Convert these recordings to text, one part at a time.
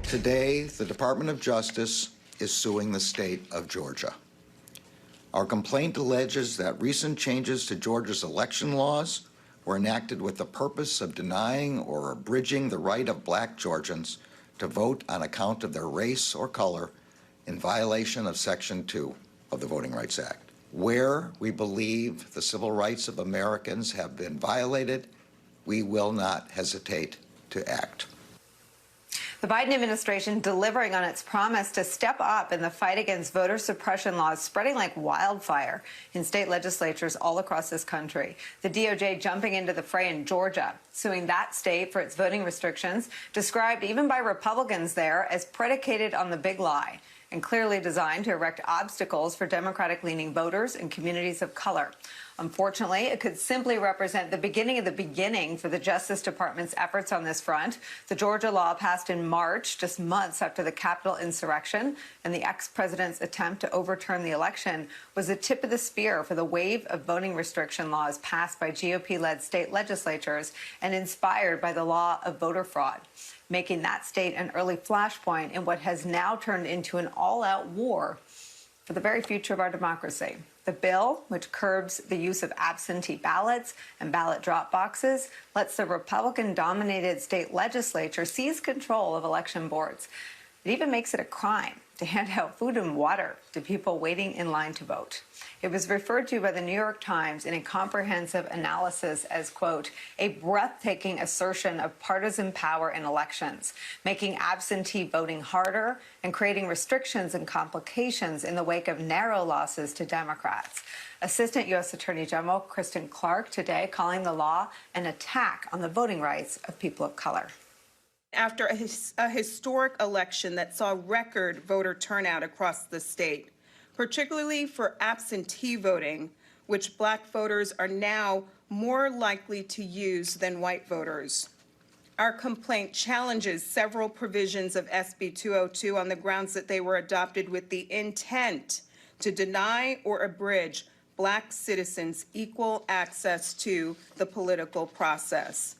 Today, the Department of Justice is suing the state of Georgia. Our complaint alleges that recent changes to Georgia's election laws were enacted with the purpose of denying or abridging the right of Black Georgians to vote on account of their race or color in violation of Section 2 of the Voting Rights Act. Where we believe the civil rights of Americans have been violated, we will not hesitate to act. The Biden administration delivering on its promise to step up in the fight against voter suppression laws spreading like wildfire in state legislatures all across this country. The DOJ jumping into the fray in Georgia, suing that state for its voting restrictions, described even by Republicans there as predicated on the big lie and clearly designed to erect obstacles for Democratic-leaning voters and communities of color. Unfortunately, it could simply represent the beginning of the beginning for the Justice Department's efforts on this front. The Georgia law passed in March, just months after the Capitol insurrection, and the ex-president's attempt to overturn the election was the tip of the spear for the wave of voting restriction laws passed by GOP-led state legislatures and inspired by the law of voter fraud, making that state an early flashpoint in what has now turned into an all-out war for the very future of our democracy. The bill, which curbs the use of absentee ballots and ballot drop boxes, lets the Republican-dominated state legislature seize control of election boards. It even makes it a crime to hand out food and water to people waiting in line to vote. It was referred to by the New York Times in a comprehensive analysis as, quote, a breathtaking assertion of partisan power in elections, making absentee voting harder and creating restrictions and complications in the wake of narrow losses to Democrats. Assistant U.S. Attorney General Kristen Clarke today calling the law an attack on the voting rights of people of color. After a historic election that saw record voter turnout across the state, particularly for absentee voting, which Black voters are now more likely to use than white voters. Our complaint challenges several provisions of SB 202 on the grounds that they were adopted with the intent to deny or abridge Black citizens equal access to the political process.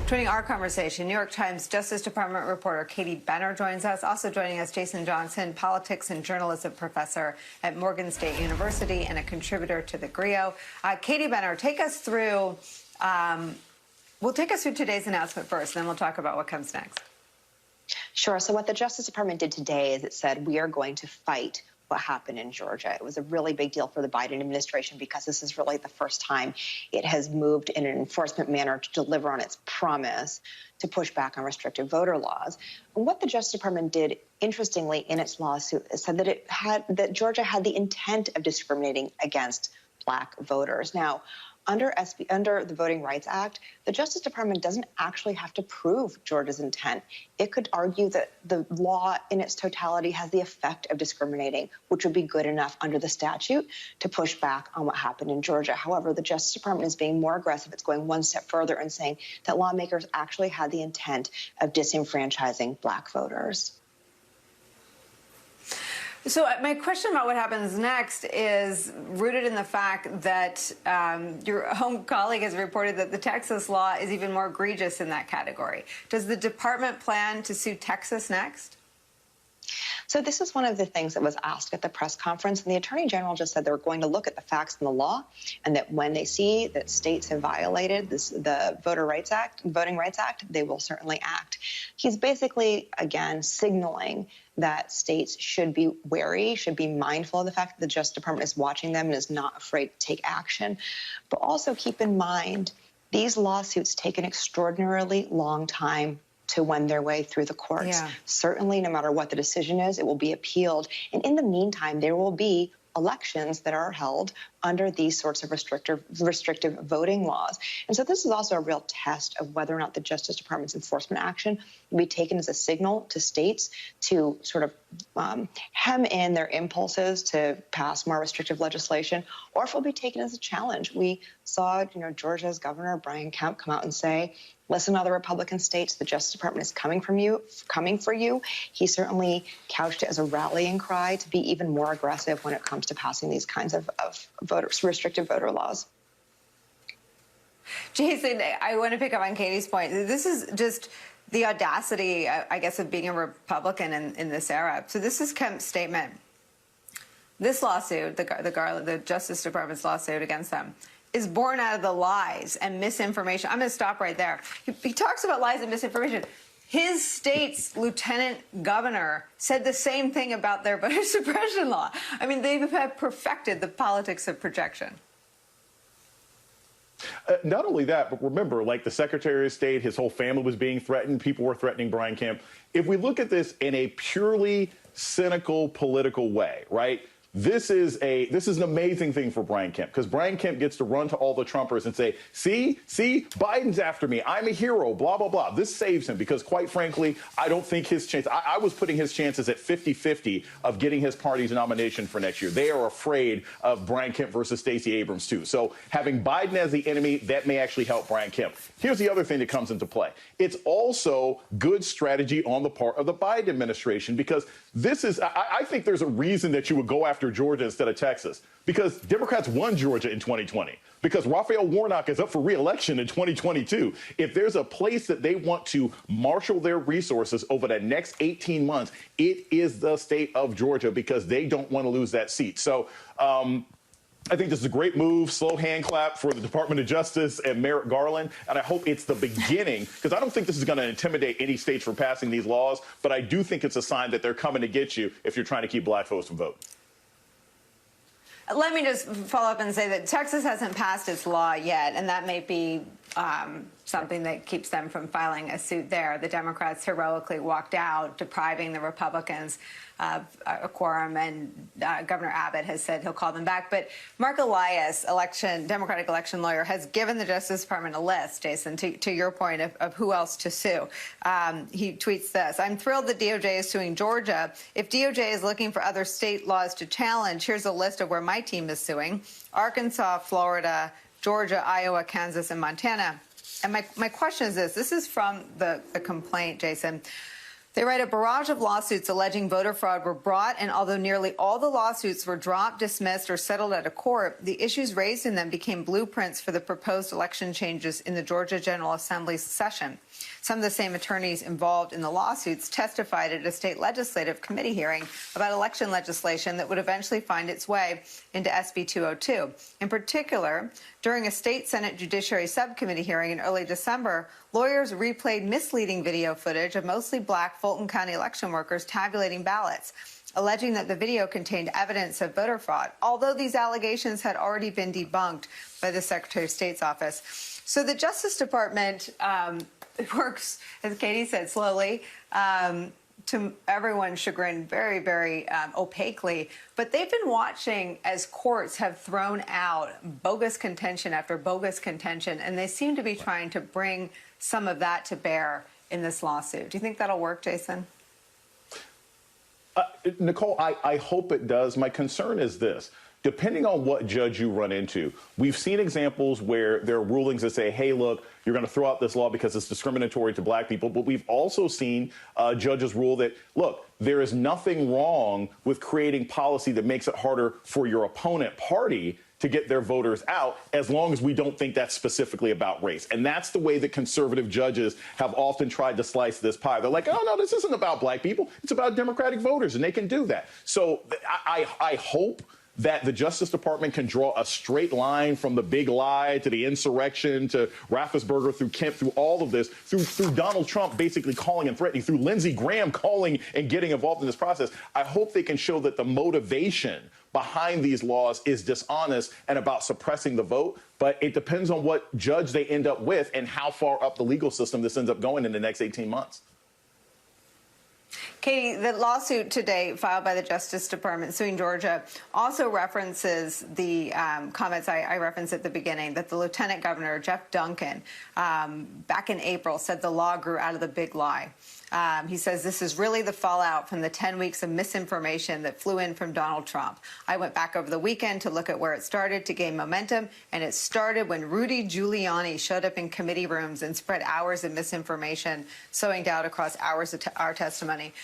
Joining our conversation, New York Times Justice Department reporter Katie Benner joins us. Also joining us, Jason Johnson, politics and journalism professor at Morgan State University and a contributor to the GRIO. Katie Benner, take us through, take us through today's announcement first, and then we'll talk about what comes next. Sure. So what the Justice Department did today is it said, we are going to fight what happened in Georgia. It was a really big deal for the Biden administration because this is really the first time it has moved in an enforcement manner to deliver on its promise to push back on restrictive voter laws. And what the Justice Department did, interestingly, in its lawsuit, is said that Georgia had the intent of discriminating against Black voters. Now, under the Voting Rights Act, the Justice Department doesn't actually have to prove Georgia's intent. It could argue that the law in its totality has the effect of discriminating, which would be good enough under the statute to push back on what happened in Georgia. However, the Justice Department is being more aggressive. It's going one step further and saying that lawmakers actually had the intent of disenfranchising Black voters. So my question about what happens next is rooted in the fact that your home colleague has reported that the Texas law is even more egregious in that category. Does the department plan to sue Texas next? So this is one of the things that was asked at the press conference, and the Attorney General just said they were going to look at the facts in the law, and that when they see that states have violated the Voting Rights Act, they will certainly act. He's basically, again, signaling that states should be wary, should be mindful of the fact that the Justice Department is watching them and is not afraid to take action. But also keep in mind, these lawsuits take an extraordinarily long time to wend their way through the courts. Yeah. Certainly, no matter what the decision is, it will be appealed. And in the meantime, there will be elections that are held under these sorts of restrictive voting laws. And so this is also a real test of whether or not the Justice Department's enforcement action will be taken as a signal to states to sort of hem in their impulses to pass more restrictive legislation, or if it will be taken as a challenge. We saw, Georgia's Governor Brian Kemp come out and say, listen, other Republican states, the Justice Department is coming for you. He certainly couched it as a rallying cry to be even more aggressive when it comes to passing these kinds of restrictive voter laws. Jason, I want to pick up on Katie's point. This is just the audacity, I guess, of being a Republican in this era. So this is Kemp's statement. This lawsuit, the Justice Department's lawsuit against them, is born out of the lies and misinformation. I'm going to stop right there. He talks about lies and misinformation. His state's lieutenant governor said the same thing about their voter suppression law. I mean, they have perfected the politics of projection. Not only that, but remember, like the Secretary of State, his whole family was being threatened. People were threatening Brian Kemp. If we look at this in a purely cynical political way, right? This is an amazing thing for Brian Kemp, because Brian Kemp gets to run to all the Trumpers and say, see, Biden's after me. I'm a hero, blah, blah, blah. This saves him because, quite frankly, I don't think his chance, I was putting his chances at 50-50 of getting his party's nomination for next year. They are afraid of Brian Kemp versus Stacey Abrams, too. So having Biden as the enemy, that may actually help Brian Kemp. Here's the other thing that comes into play. It's also good strategy on the part of the Biden administration, because this is, I think there's a reason that you would go after Georgia instead of Texas, because Democrats won Georgia in 2020, because Raphael Warnock is up for re-election in 2022. If there's a place that they want to marshal their resources over the next 18 months, it is the state of Georgia, because they don't want to lose that seat. So I think this is a great move, slow hand clap for the Department of Justice and Merrick Garland, and I hope it's the beginning, because I don't think this is going to intimidate any states for passing these laws, but I do think it's a sign that they're coming to get you if you're trying to keep black folks from voting. Let me just follow up and say that Texas hasn't passed its law yet, and that may be something that keeps them from filing a suit there. The Democrats heroically walked out, depriving the Republicans of a quorum, and Governor Abbott has said he'll call them back. But Mark Elias, Democratic election lawyer, has given the Justice Department a list, Jason, to your point, of who else to sue. He tweets this: "I'm thrilled that DOJ is suing Georgia. If DOJ is looking for other state laws to challenge, here's a list of where my team is suing: Arkansas, Florida, Georgia, Iowa, Kansas, and Montana." And my question is this. This is from the complaint, Jason. They write, "A barrage of lawsuits alleging voter fraud were brought, and although nearly all the lawsuits were dropped, dismissed, or settled at a court, the issues raised in them became blueprints for the proposed election changes in the Georgia General Assembly's session. Some of the same attorneys involved in the lawsuits testified at a state legislative committee hearing about election legislation that would eventually find its way into SB 202. In particular, during a state Senate Judiciary Subcommittee hearing in early December, lawyers replayed misleading video footage of mostly black Fulton County election workers tabulating ballots, alleging that the video contained evidence of voter fraud, although these allegations had already been debunked by the Secretary of State's office." So the Justice Department works, as Katie said, slowly, to everyone's chagrin, very, very opaquely. But they've been watching as courts have thrown out bogus contention after bogus contention, and they seem to be trying to bring some of that to bear in this lawsuit. Do you think that'll work, Jason? Nicole, I hope it does. My concern is this. Depending on what judge you run into, we've seen examples where there are rulings that say, hey, look, you're going to throw out this law because it's discriminatory to black people. But we've also seen judges rule that, look, there is nothing wrong with creating policy that makes it harder for your opponent party to get their voters out, as long as we don't think that's specifically about race. And that's the way that conservative judges have often tried to slice this pie. They're like, oh, no, this isn't about black people. It's about Democratic voters, and they can do that. So I hope that the Justice Department can draw a straight line from the big lie to the insurrection to Raffensperger through Kemp, through all of this, through Donald Trump basically calling and threatening, through Lindsey Graham calling and getting involved in this process. I hope they can show that the motivation behind these laws is dishonest and about suppressing the vote. But it depends on what judge they end up with and how far up the legal system this ends up going in the next 18 months. Katie, the lawsuit today filed by the Justice Department suing Georgia also references the comments I referenced at the beginning, that the Lieutenant Governor, Jeff Duncan, back in April said the law grew out of the big lie. He says this is really the fallout from the 10 weeks of misinformation that flew in from Donald Trump. I went back over the weekend to look at where it started to gain momentum, and it started when Rudy Giuliani showed up in committee rooms and spread hours of misinformation, sowing doubt across hours of our testimony.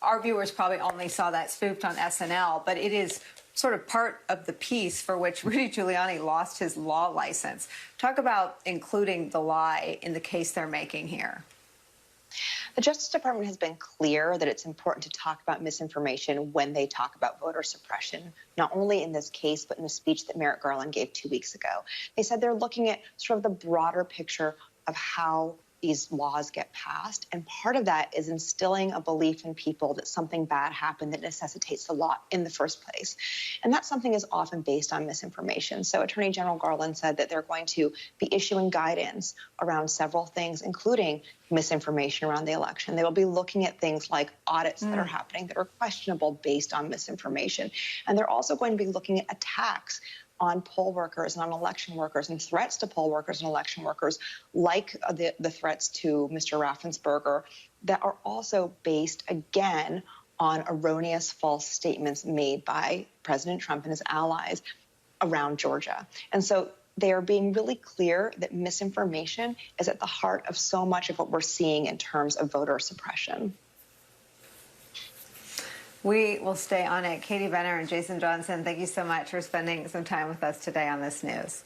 Our viewers probably only saw that spoofed on SNL, but it is sort of part of the piece for which Rudy Giuliani lost his law license. Talk about including the lie in the case they're making here. The Justice Department has been clear that it's important to talk about misinformation when they talk about voter suppression, not only in this case, but in the speech that Merrick Garland gave 2 weeks ago. They said they're looking at sort of the broader picture of how these laws get passed. And part of that is instilling a belief in people that something bad happened that necessitates the law in the first place. And that something is often based on misinformation. So Attorney General Garland said that they're going to be issuing guidance around several things, including misinformation around the election. They will be looking at things like audits that are happening that are questionable based on misinformation. And they're also going to be looking at attacks on poll workers and on election workers and threats to poll workers and election workers, like the threats to Mr. Raffensperger, that are also based, again, on erroneous false statements made by President Trump and his allies around Georgia. And so they are being really clear that misinformation is at the heart of so much of what we're seeing in terms of voter suppression. We will stay on it. Katie Benner and Jason Johnson, thank you so much for spending some time with us today on this news.